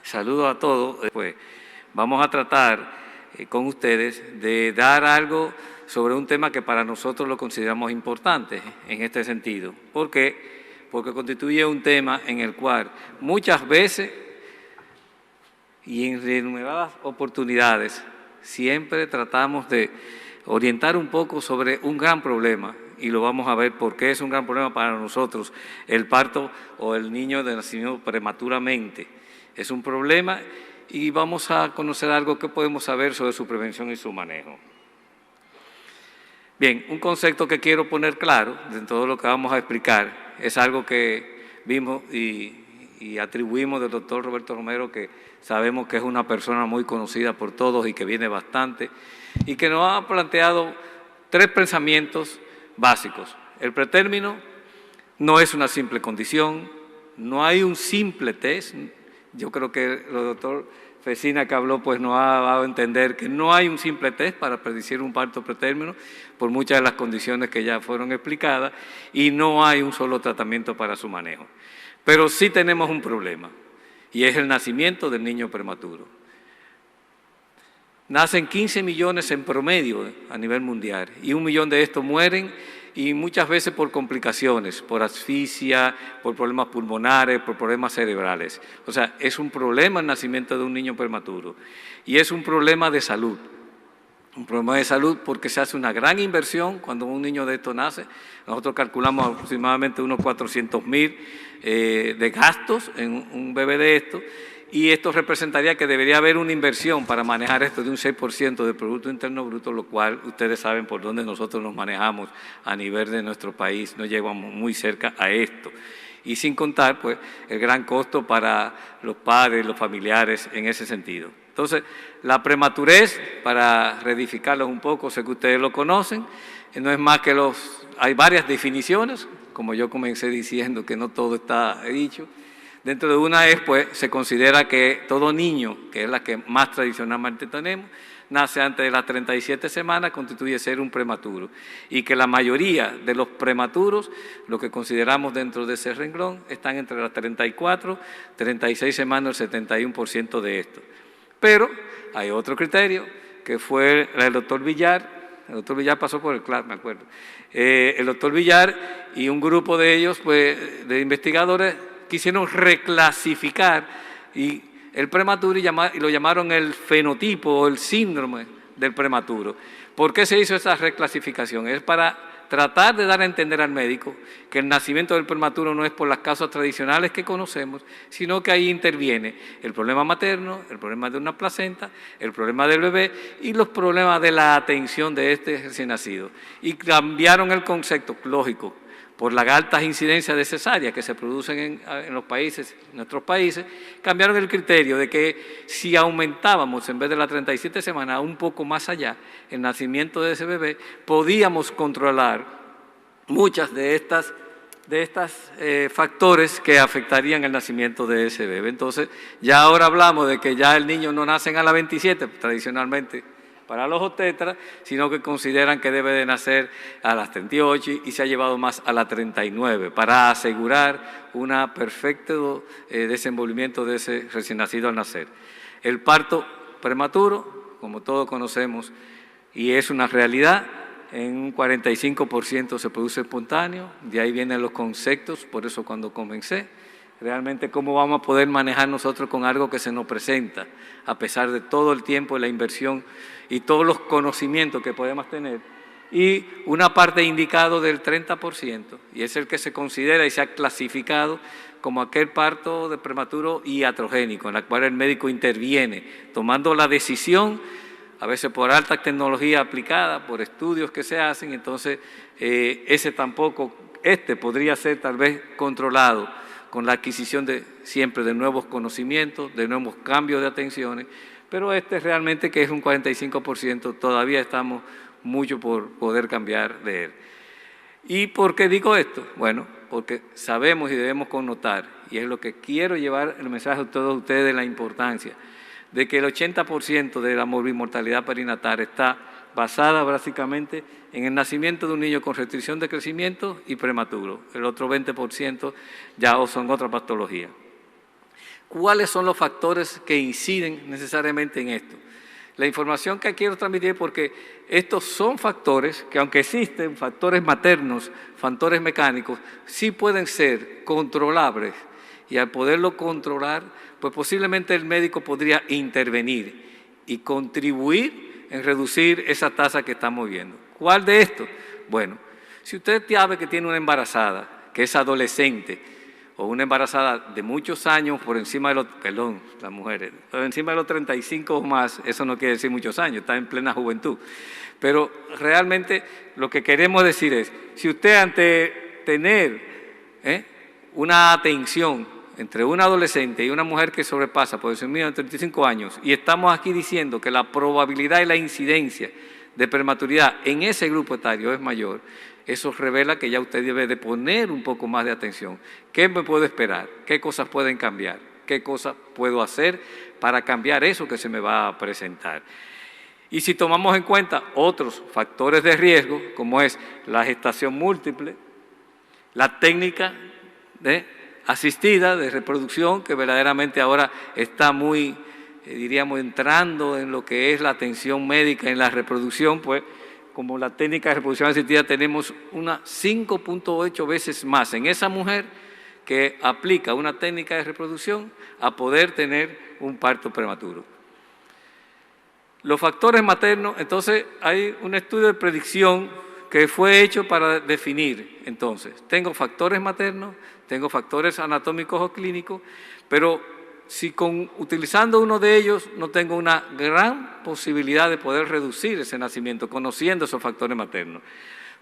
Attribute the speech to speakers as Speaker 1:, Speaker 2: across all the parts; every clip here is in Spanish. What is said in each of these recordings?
Speaker 1: Saludos a todos. Pues vamos a tratar con ustedes de dar algo sobre un tema que para nosotros lo consideramos importante en este sentido. ¿Por qué? Porque constituye un tema en el cual muchas veces y en remuneradas oportunidades siempre tratamos de orientar un poco sobre un gran problema, y lo vamos a ver por qué es un gran problema para nosotros el parto o el niño de nacimiento prematuramente. Es un problema y vamos a conocer algo que podemos saber sobre su prevención y su manejo. Bien, un concepto que quiero poner claro de todo lo que vamos a explicar es algo que vimos y atribuimos del doctor Roberto Romero, que sabemos que es una persona muy conocida por todos y que viene bastante, y que nos ha planteado tres pensamientos básicos. El pretérmino no es una simple condición, no hay un simple test. Yo creo que el doctor Fecina que habló pues nos ha dado a entender que no hay un simple test para predecir un parto pretérmino por muchas de las condiciones que ya fueron explicadas, y no hay un solo tratamiento para su manejo. Pero sí tenemos un problema, y es el nacimiento del niño prematuro. Nacen 15 millones en promedio a nivel mundial, y 1 millón de estos mueren, y muchas veces por complicaciones, por asfixia, por problemas pulmonares, por problemas cerebrales. O sea, es un problema el nacimiento de un niño prematuro, y es un problema de salud. Un problema de salud porque se hace una gran inversión cuando un niño de esto nace. Nosotros calculamos aproximadamente unos 400.000 de gastos en un bebé de esto, y esto representaría que debería haber una inversión para manejar esto de un 6% del Producto Interno Bruto, lo cual ustedes saben por dónde nosotros nos manejamos a nivel de nuestro país, no llegamos muy cerca a esto. Y sin contar pues el gran costo para los padres, los familiares en ese sentido. Entonces, la prematurez, para reedificarlos un poco, sé que ustedes lo conocen, no es más que hay varias definiciones, como yo comencé diciendo que no todo está dicho. Dentro de una es, pues, se considera que todo niño, que es la que más tradicionalmente tenemos, nace antes de las 37 semanas, constituye ser un prematuro, y que la mayoría de los prematuros, lo que consideramos dentro de ese renglón, están entre las 34, 36 semanas, el 71% de esto. Pero hay otro criterio, que fue el doctor Villar. El doctor Villar pasó por el CLAP, me acuerdo. El doctor Villar y un grupo de ellos, pues, de investigadores, quisieron reclasificar y el prematuro y lo llamaron el fenotipo o el síndrome del prematuro. ¿Por qué se hizo esa reclasificación? Es para tratar de dar a entender al médico que el nacimiento del prematuro no es por las causas tradicionales que conocemos, sino que ahí interviene el problema materno, el problema de una placenta, el problema del bebé y los problemas de la atención de este recién nacido. Y cambiaron el concepto, lógico, por las altas incidencias de cesárea que se producen en los países, en nuestros países, cambiaron el criterio de que si aumentábamos en vez de las 37 semanas un poco más allá el nacimiento de ese bebé, podíamos controlar muchas de estas factores que afectarían el nacimiento de ese bebé. Entonces, ya ahora hablamos de que ya el niño no nace a las 27, tradicionalmente, para los obstetras, sino que consideran que debe de nacer a las 38 y se ha llevado más a las 39 para asegurar un perfecto desenvolvimiento de ese recién nacido al nacer. El parto prematuro, como todos conocemos, y es una realidad, en un 45% se produce espontáneo, de ahí vienen los conceptos, por eso cuando comencé, realmente cómo vamos a poder manejar nosotros con algo que se nos presenta, a pesar de todo el tiempo, la inversión y todos los conocimientos que podemos tener, y una parte indicado del 30%, y es el que se considera y se ha clasificado como aquel parto de prematuro iatrogénico, en la cual el médico interviene, tomando la decisión, a veces por alta tecnología aplicada, por estudios que se hacen. Entonces este podría ser tal vez controlado con la adquisición siempre de nuevos conocimientos, de nuevos cambios de atenciones, pero realmente que es un 45%, todavía estamos mucho por poder cambiar de él. ¿Y por qué digo esto? Bueno, porque sabemos y debemos connotar, y es lo que quiero llevar el mensaje a todos ustedes de la importancia, de que el 80% de la morbimortalidad perinatal está basada básicamente en el nacimiento de un niño con restricción de crecimiento y prematuro. El otro 20% ya son otra patología. ¿Cuáles son los factores que inciden necesariamente en esto? La información que quiero transmitir, porque estos son factores que, aunque existen factores maternos, factores mecánicos, sí pueden ser controlables. Y al poderlo controlar, pues posiblemente el médico podría intervenir y contribuir en reducir esa tasa que estamos viendo. ¿Cuál de estos? Bueno, si usted sabe que tiene una embarazada, que es adolescente, o una embarazada de muchos años por encima de los, perdón, las mujeres, por encima de los 35 o más, eso no quiere decir muchos años, está en plena juventud. Pero realmente lo que queremos decir es, si usted ante tener una atención entre una adolescente y una mujer que sobrepasa por encima de 35 años, y estamos aquí diciendo que la probabilidad y la incidencia de prematuridad en ese grupo etario es mayor, eso revela que ya usted debe de poner un poco más de atención. ¿Qué me puedo esperar? ¿Qué cosas pueden cambiar? ¿Qué cosas puedo hacer para cambiar eso que se me va a presentar? Y si tomamos en cuenta otros factores de riesgo, como es la gestación múltiple, la técnica asistida de reproducción, que verdaderamente ahora está muy, diríamos, entrando en lo que es la atención médica en la reproducción, pues como la técnica de reproducción asistida tenemos una 5.8 veces más en esa mujer que aplica una técnica de reproducción a poder tener un parto prematuro. Los factores maternos, entonces hay un estudio de predicción que fue hecho para definir, entonces, tengo factores maternos, tengo factores anatómicos o clínicos, pero si utilizando uno de ellos no tengo una gran posibilidad de poder reducir ese nacimiento, conociendo esos factores maternos,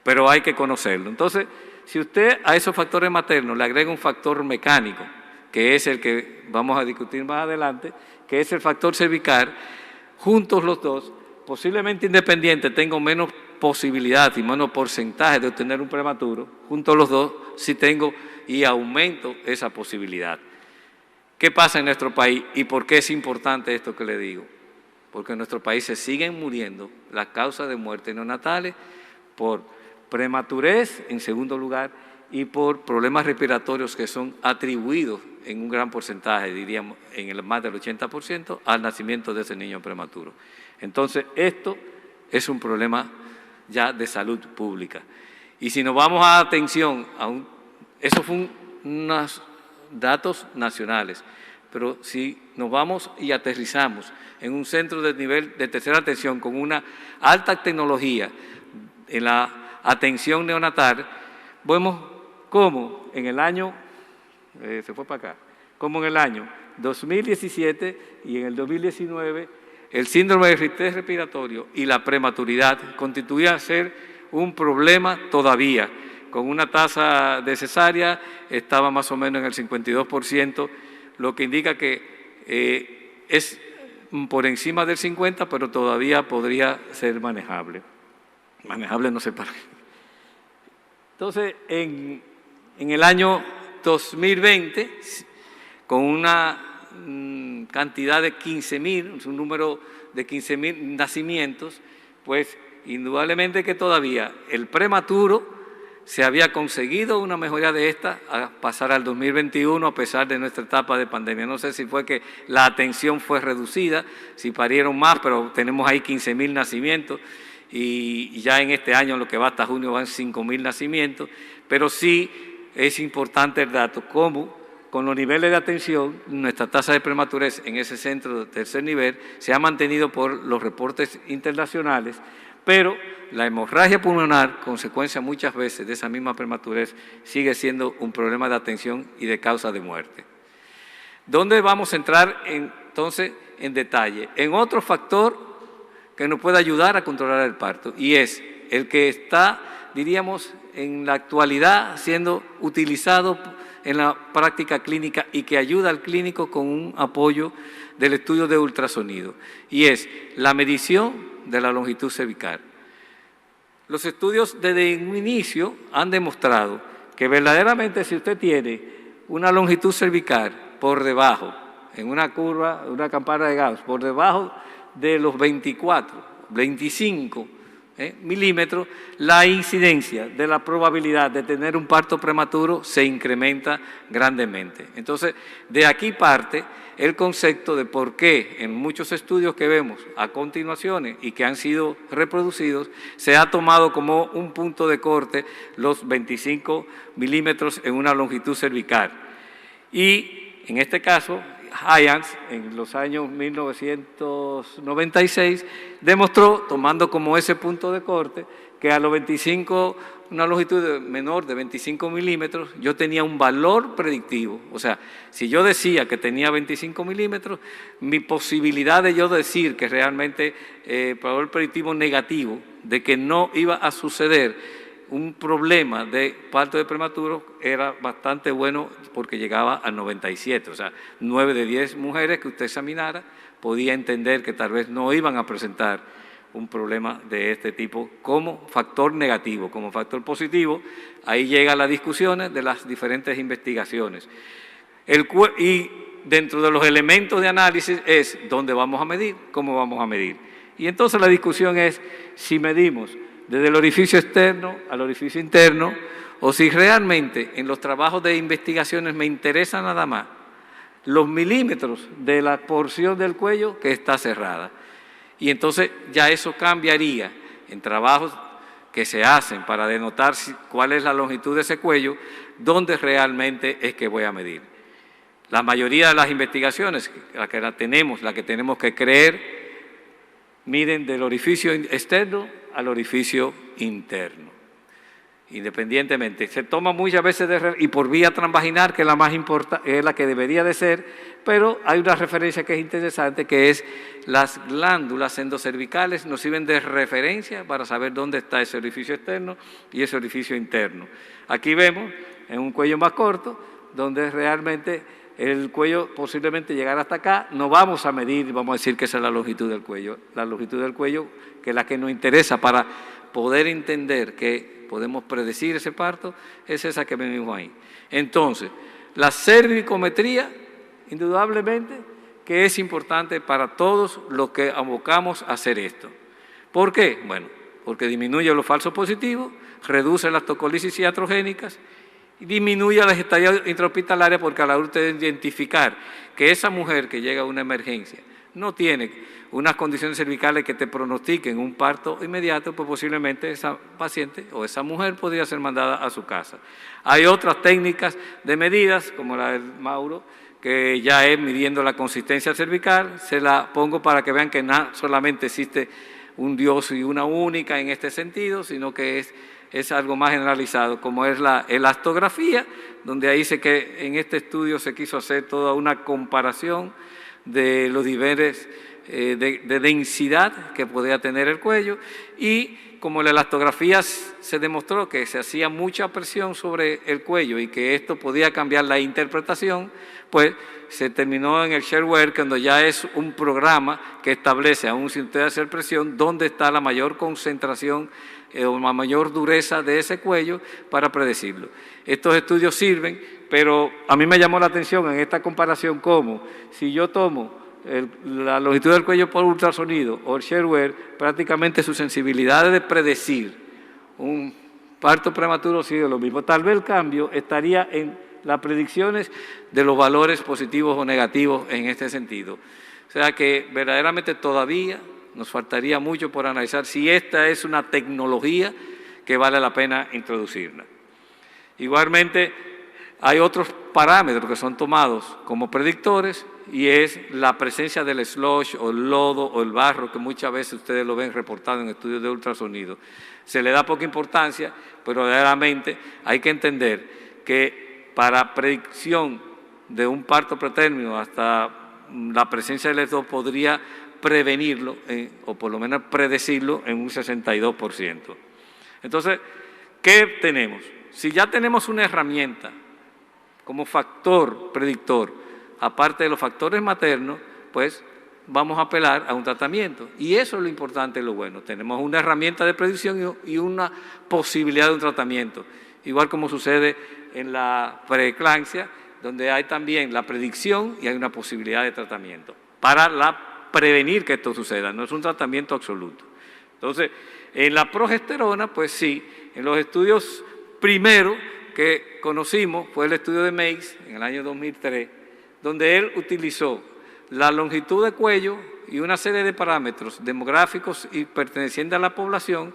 Speaker 1: pero hay que conocerlo. Entonces, si usted a esos factores maternos le agrega un factor mecánico, que es el que vamos a discutir más adelante, que es el factor cervical, juntos los dos, posiblemente independiente, tengo menos posibilidad y menos porcentaje de obtener un prematuro, juntos los dos, si tengo y aumento esa posibilidad. ¿Qué pasa en nuestro país y por qué es importante esto que le digo? Porque en nuestro país se siguen muriendo las causas de muerte neonatales por prematurez, en segundo lugar, y por problemas respiratorios que son atribuidos en un gran porcentaje, diríamos en el más del 80%, al nacimiento de ese niño prematuro. Entonces, esto es un problema ya de salud pública. Y si nos vamos a atención, eso fue unos datos nacionales, pero si nos vamos y aterrizamos en un centro de nivel de tercera atención con una alta tecnología en la atención neonatal, vemos cómo en el año, como en el año 2017 y en el 2019, el síndrome de estrés respiratorio y la prematuridad constituían ser un problema todavía. Con una tasa de cesárea estaba más o menos en el 52%, lo que indica que es por encima del 50%, pero todavía podría ser manejable. Manejable no sé para qué. Entonces, en el año 2020, con una cantidad de 15.000, un número de 15.000 nacimientos, pues indudablemente que todavía el prematuro se había conseguido una mejoría de esta a pasar al 2021 a pesar de nuestra etapa de pandemia. No sé si fue que la atención fue reducida, si parieron más, pero tenemos ahí 15.000 nacimientos y ya en este año, lo que va hasta junio, van 5.000 nacimientos, pero sí es importante el dato, cómo con los niveles de atención, nuestra tasa de prematurez en ese centro de tercer nivel se ha mantenido por los reportes internacionales, pero la hemorragia pulmonar, consecuencia muchas veces de esa misma prematurez, sigue siendo un problema de atención y de causa de muerte. ¿Dónde vamos a entrar entonces en detalle? En otro factor que nos puede ayudar a controlar el parto, y es el que está, diríamos, en la actualidad siendo utilizado en la práctica clínica y que ayuda al clínico con un apoyo del estudio de ultrasonido, y es la medición de la longitud cervical. Los estudios desde un inicio han demostrado que verdaderamente si usted tiene una longitud cervical por debajo, en una curva, una campana de Gauss, por debajo de los 24, 25 milímetros, la incidencia de la probabilidad de tener un parto prematuro se incrementa grandemente. Entonces, de aquí parte el concepto de por qué en muchos estudios que vemos a continuación y que han sido reproducidos, se ha tomado como un punto de corte los 25 milímetros en una longitud cervical. Y en este caso, Hyans, en los años 1996, demostró, tomando como ese punto de corte, que a los 25, una longitud menor de 25 milímetros, yo tenía un valor predictivo. O sea, si yo decía que tenía 25 milímetros, mi posibilidad de yo decir que realmente valor predictivo negativo, de que no iba a suceder un problema de parto de prematuro, era bastante bueno porque llegaba a 97. O sea, 9 de 10 mujeres que usted examinara podía entender que tal vez no iban a presentar un problema de este tipo como factor negativo. Como factor positivo, ahí llegan las discusiones de las diferentes investigaciones. Y dentro de los elementos de análisis es dónde vamos a medir, cómo vamos a medir. Y entonces la discusión es si medimos desde el orificio externo al orificio interno, o si realmente en los trabajos de investigaciones me interesa nada más los milímetros de la porción del cuello que está cerrada. Y entonces ya eso cambiaría en trabajos que se hacen para denotar cuál es la longitud de ese cuello, dónde realmente es que voy a medir. La mayoría de las investigaciones, la que tenemos que creer, miden del orificio externo al orificio interno, independientemente. Se toma muchas veces y por vía transvaginal, que es la más importante, es la que debería de ser, pero hay una referencia que es interesante, que es las glándulas endocervicales nos sirven de referencia para saber dónde está ese orificio externo y ese orificio interno. Aquí vemos en un cuello más corto, donde realmente el cuello posiblemente llegará hasta acá, no vamos a medir, vamos a decir que esa es la longitud del cuello. La longitud del cuello, que es la que nos interesa para poder entender que podemos predecir ese parto, es esa que venimos ahí. Entonces, la cervicometría, indudablemente, que es importante para todos los que abocamos a hacer esto. ¿Por qué? Bueno, porque disminuye los falsos positivos, reduce las tocolisis iatrogénicas, y disminuye la gestación intrahospitalaria, porque a la hora de identificar que esa mujer que llega a una emergencia no tiene unas condiciones cervicales que te pronostiquen un parto inmediato, pues posiblemente esa paciente o esa mujer podría ser mandada a su casa. Hay otras técnicas de medidas, como la del Mauro, que ya es midiendo la consistencia cervical. Se la pongo para que vean que no solamente existe un Dios y una única en este sentido, sino que es algo más generalizado, como es la elastografía, donde ahí sé que en este estudio se quiso hacer toda una comparación de los niveles de densidad que podía tener el cuello, y como la elastografía se demostró que se hacía mucha presión sobre el cuello y que esto podía cambiar la interpretación, pues se terminó en el shareware, cuando ya es un programa que establece, aún sin usted hacer presión, dónde está la mayor concentración o la mayor dureza de ese cuello para predecirlo. Estos estudios sirven, pero a mí me llamó la atención en esta comparación cómo, si yo tomo la longitud del cuello por ultrasonido o el shareware, prácticamente su sensibilidad de predecir un parto prematuro sigue lo mismo. Tal vez el cambio estaría en las predicciones de los valores positivos o negativos en este sentido. O sea que verdaderamente todavía nos faltaría mucho por analizar si esta es una tecnología que vale la pena introducirla. Igualmente, hay otros parámetros que son tomados como predictores, y es la presencia del slush o el lodo o el barro, que muchas veces ustedes lo ven reportado en estudios de ultrasonido. Se le da poca importancia, pero verdaderamente hay que entender que para predicción de un parto pretérmino, hasta la presencia del SLO podría prevenirlo, o por lo menos predecirlo en un 62%. Entonces, ¿qué tenemos? Si ya tenemos una herramienta como factor predictor, aparte de los factores maternos, pues vamos a apelar a un tratamiento. Y eso es lo importante y lo bueno. Tenemos una herramienta de predicción y una posibilidad de un tratamiento. Igual como sucede en la preeclampsia, donde hay también la predicción y hay una posibilidad de tratamiento para prevenir que esto suceda. No es un tratamiento absoluto. Entonces, en la progesterona, pues sí, en los estudios primero que conocimos fue el estudio de Meigs en el año 2003, donde él utilizó la longitud de cuello y una serie de parámetros demográficos y pertenecientes a la población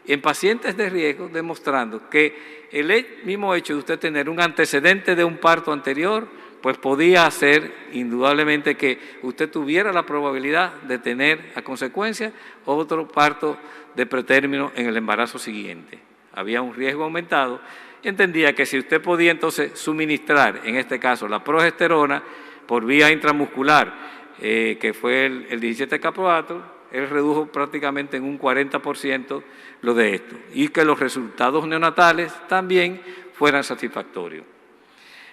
Speaker 1: en pacientes de riesgo, demostrando que el mismo hecho de usted tener un antecedente de un parto anterior, pues podía hacer indudablemente que usted tuviera la probabilidad de tener a consecuencia otro parto de pretérmino en el embarazo siguiente. Había un riesgo aumentado y entendía que si usted podía entonces suministrar, en este caso, la progesterona por vía intramuscular, que fue el 17-caproato, él redujo prácticamente en un 40% lo de esto y que los resultados neonatales también fueran satisfactorios.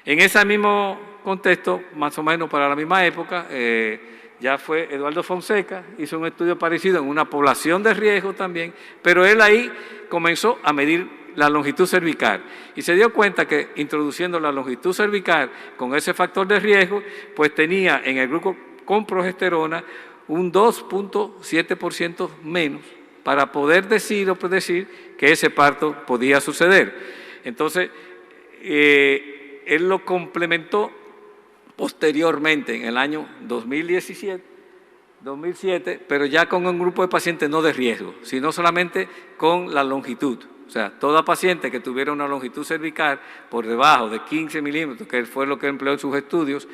Speaker 1: En ese mismo contexto, más o menos para la misma época, ya fue Eduardo Fonseca, hizo un estudio parecido en una población de riesgo también, pero él ahí comenzó a medir la longitud cervical y se dio cuenta que introduciendo la longitud cervical con ese factor de riesgo, pues tenía en el grupo con progesterona un 2.7% menos para poder decir o predecir que ese parto podía suceder. Entonces, él lo complementó posteriormente en el año 2007, pero ya con un grupo de pacientes no de riesgo, sino solamente con la longitud. O sea, toda paciente que tuviera una longitud cervical por debajo de 15 milímetros, que fue lo que empleó en sus estudios,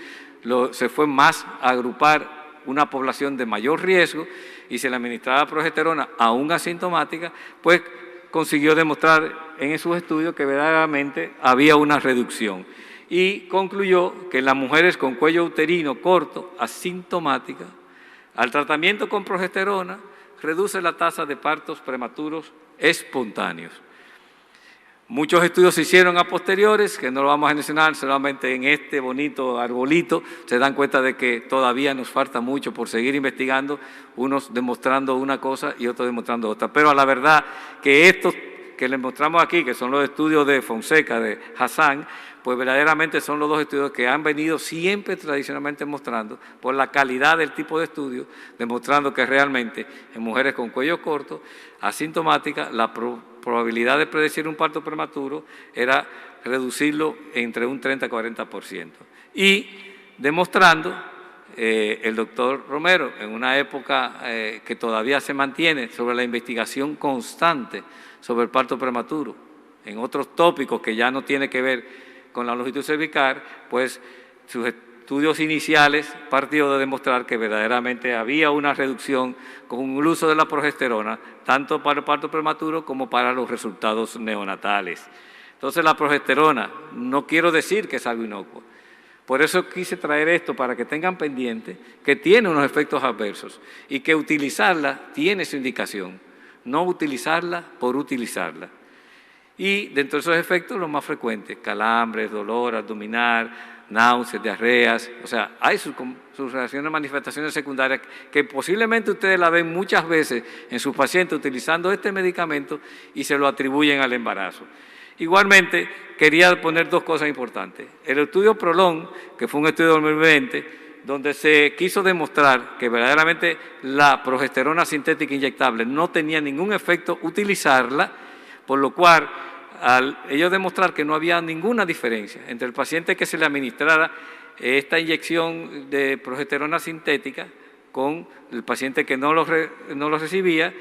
Speaker 1: se fue más a agrupar una población de mayor riesgo y se le administraba progesterona aún asintomática, pues consiguió demostrar en sus estudios que verdaderamente había una reducción. Y concluyó que en las mujeres con cuello uterino corto, asintomática, al tratamiento con progesterona, reduce la tasa de partos prematuros espontáneos. Muchos estudios se hicieron a posteriores, que no lo vamos a mencionar, solamente en este bonito arbolito se dan cuenta de que todavía nos falta mucho por seguir investigando, unos demostrando una cosa y otros demostrando otra. Pero a la verdad que estos que les mostramos aquí, que son los estudios de Fonseca, de Hassan, pues verdaderamente son los dos estudios que han venido siempre tradicionalmente mostrando, por la calidad del tipo de estudio, demostrando que realmente en mujeres con cuello corto, asintomática, la probabilidad de predecir un parto prematuro era reducirlo entre un 30 y 40%. Y demostrando, el doctor Romero, en una época que todavía se mantiene sobre la investigación constante sobre el parto prematuro, en otros tópicos que ya no tiene que ver con la longitud cervical, pues sus estudios iniciales partió de demostrar que verdaderamente había una reducción con el uso de la progesterona, tanto para el parto prematuro como para los resultados neonatales. Entonces la progesterona, no quiero decir que es algo inocuo, por eso quise traer esto para que tengan pendiente que tiene unos efectos adversos y que utilizarla tiene su indicación, no utilizarla por utilizarla. Y dentro de esos efectos, los más frecuentes, calambres, dolor abdominal, náuseas, diarreas, o sea, hay sus reacciones, manifestaciones secundarias que posiblemente ustedes la ven muchas veces en sus pacientes utilizando este medicamento y se lo atribuyen al embarazo. Igualmente, quería poner dos cosas importantes. El estudio PROLONG, que fue un estudio de 2020, donde se quiso demostrar que verdaderamente la progesterona sintética inyectable no tenía ningún efecto utilizarla, por lo cual, al ellos demostrar que no había ninguna diferencia entre el paciente que se le administrara esta inyección de progesterona sintética con el paciente que no lo recibía,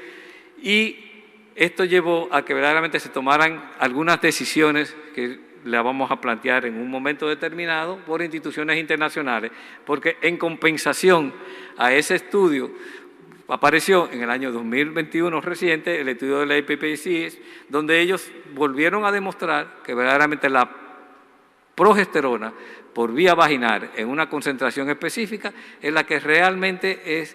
Speaker 1: y esto llevó a que verdaderamente se tomaran algunas decisiones que la vamos a plantear en un momento determinado por instituciones internacionales, porque en compensación a ese estudio apareció en el año 2021 reciente el estudio de la IPPC, donde ellos volvieron a demostrar que verdaderamente la progesterona por vía vaginal en una concentración específica es la que realmente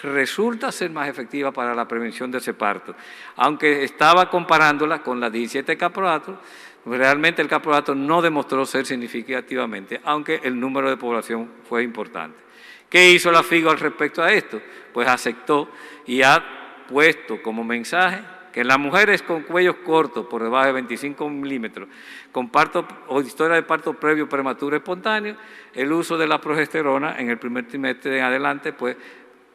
Speaker 1: resulta ser más efectiva para la prevención de ese parto. Aunque estaba comparándola con la 17-caproato, realmente el caproato no demostró ser significativamente, aunque el número de población fue importante. ¿Qué hizo la FIGO al respecto a esto? Pues aceptó y ha puesto como mensaje que en las mujeres con cuellos cortos por debajo de 25 milímetros, con parto o historia de parto previo prematuro espontáneo, el uso de la progesterona en el primer trimestre en adelante pues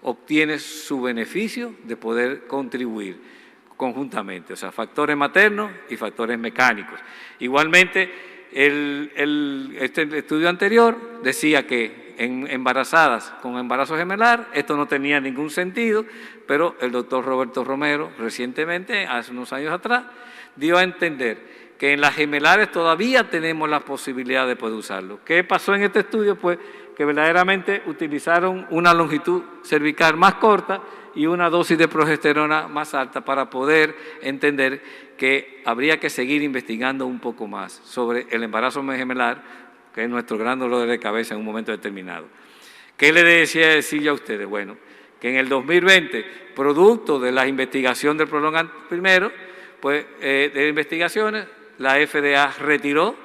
Speaker 1: obtiene su beneficio de poder contribuir conjuntamente, o sea, factores maternos y factores mecánicos. Igualmente, este estudio anterior decía que en embarazadas con embarazo gemelar esto no tenía ningún sentido, pero el doctor Roberto Romero recientemente, hace unos años atrás, dio a entender que en las gemelares todavía tenemos la posibilidad de poder usarlo. ¿Qué pasó en este estudio? Pues que verdaderamente utilizaron una longitud cervical más corta y una dosis de progesterona más alta para poder entender que habría que seguir investigando un poco más sobre el embarazo gemelar, que es nuestro gran dolor de cabeza en un momento determinado. ¿Qué le decía decir a ustedes? Bueno, que en el 2020, producto de la investigación del prolongante primero, pues de investigaciones, la FDA retiró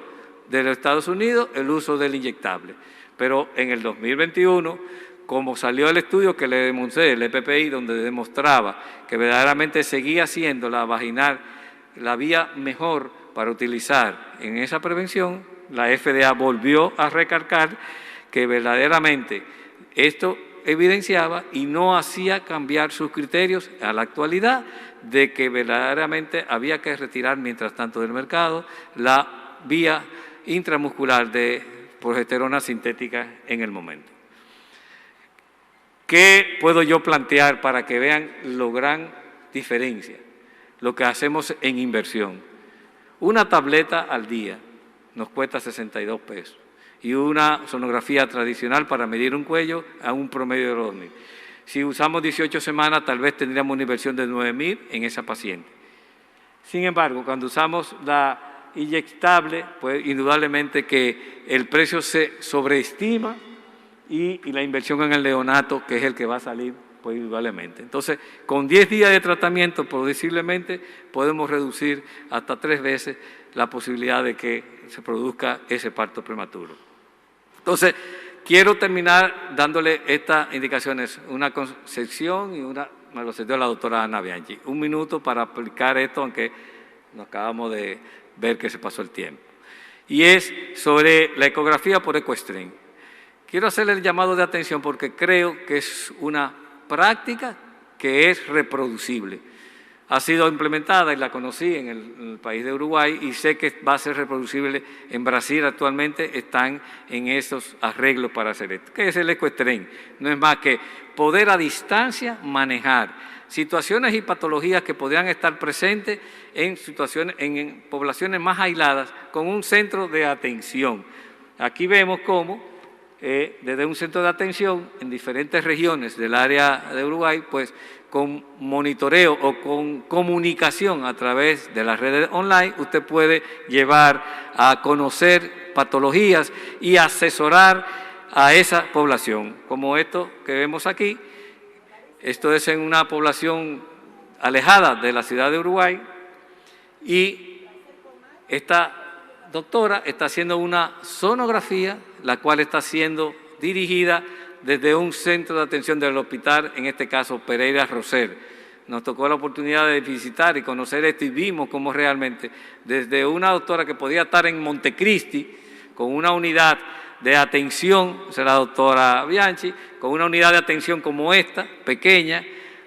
Speaker 1: de los Estados Unidos el uso del inyectable. Pero en el 2021, como salió el estudio que le demostré, el EPPI, donde demostraba que verdaderamente seguía siendo la vaginal la vía mejor para utilizar en esa prevención, la FDA volvió a recalcar que verdaderamente esto evidenciaba y no hacía cambiar sus criterios a la actualidad de que verdaderamente había que retirar mientras tanto del mercado la vía intramuscular de progesterona sintética en el momento. ¿Qué puedo yo plantear para que vean la gran diferencia? Lo que hacemos en inversión. Una tableta al día nos cuesta 62 pesos y una sonografía tradicional para medir un cuello a un promedio de 2.000. Si usamos 18 semanas, tal vez tendríamos una inversión de 9.000 en esa paciente. Sin embargo, cuando usamos la inyectable, pues indudablemente que el precio se sobreestima y la inversión en el neonato, que es el que va a salir, pues indudablemente. Entonces, con 10 días de tratamiento, posiblemente podemos reducir hasta 3 veces la posibilidad de que se produzca ese parto prematuro. Entonces, quiero terminar dándole estas indicaciones, una concepción y una, me lo cedió la doctora Ana Bianchi. Un minuto para aplicar esto, aunque nos acabamos de ver que se pasó el tiempo. Y es sobre la ecografía por EcoStream. Quiero hacerle el llamado de atención porque creo que es una práctica que es reproducible. Ha sido implementada y la conocí en el país de Uruguay y sé que va a ser reproducible en Brasil. Actualmente están en esos arreglos para hacer esto. ¿Qué es el EcoStream? No es más que poder a distancia manejar situaciones y patologías que podrían estar presentes en poblaciones más aisladas con un centro de atención. Aquí vemos cómo desde un centro de atención en diferentes regiones del área de Uruguay, pues con monitoreo o con comunicación a través de las redes online, usted puede llevar a conocer patologías y asesorar a esa población, como esto que vemos aquí. Esto es en una población alejada de la ciudad de Uruguay y esta doctora está haciendo una sonografía, la cual está siendo dirigida desde un centro de atención del hospital, en este caso Pereira Roser. Nos tocó la oportunidad de visitar y conocer esto y vimos cómo realmente desde una doctora que podía estar en Montecristi con una unidad de atención, o sea, la doctora Bianchi, con una unidad de atención como esta, pequeña,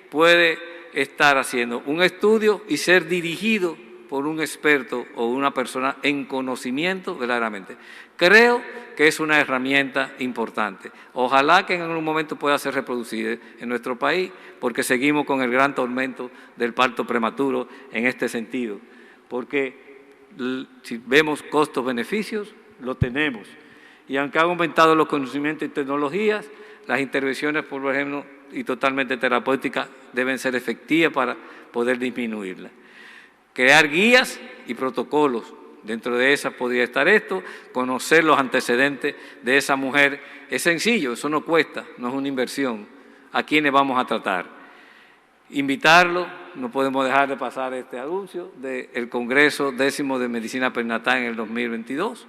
Speaker 1: puede estar haciendo un estudio y ser dirigido por un experto o una persona en conocimiento verdaderamente. Creo que es una herramienta importante. Ojalá que en algún momento pueda ser reproducida en nuestro país, porque seguimos con el gran tormento del parto prematuro en este sentido. Porque si vemos costos-beneficios, lo tenemos. Y aunque han aumentado los conocimientos y tecnologías, las intervenciones, por ejemplo, y totalmente terapéuticas, deben ser efectivas para poder disminuirlas. Crear guías y protocolos. Dentro de esas podría estar esto, conocer los antecedentes de esa mujer. Es sencillo, eso no cuesta, no es una inversión. ¿A quiénes vamos a tratar? Invitarlo, no podemos dejar de pasar este anuncio del Congreso 10º de Medicina Perinatal en el 2022,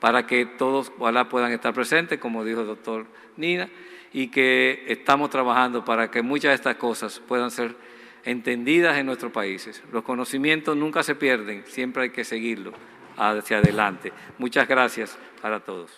Speaker 1: para que todos ojalá puedan estar presentes, como dijo el doctor Nina, y que estamos trabajando para que muchas de estas cosas puedan ser entendidas en nuestros países. Los conocimientos nunca se pierden, siempre hay que seguirlos hacia adelante. Muchas gracias para todos.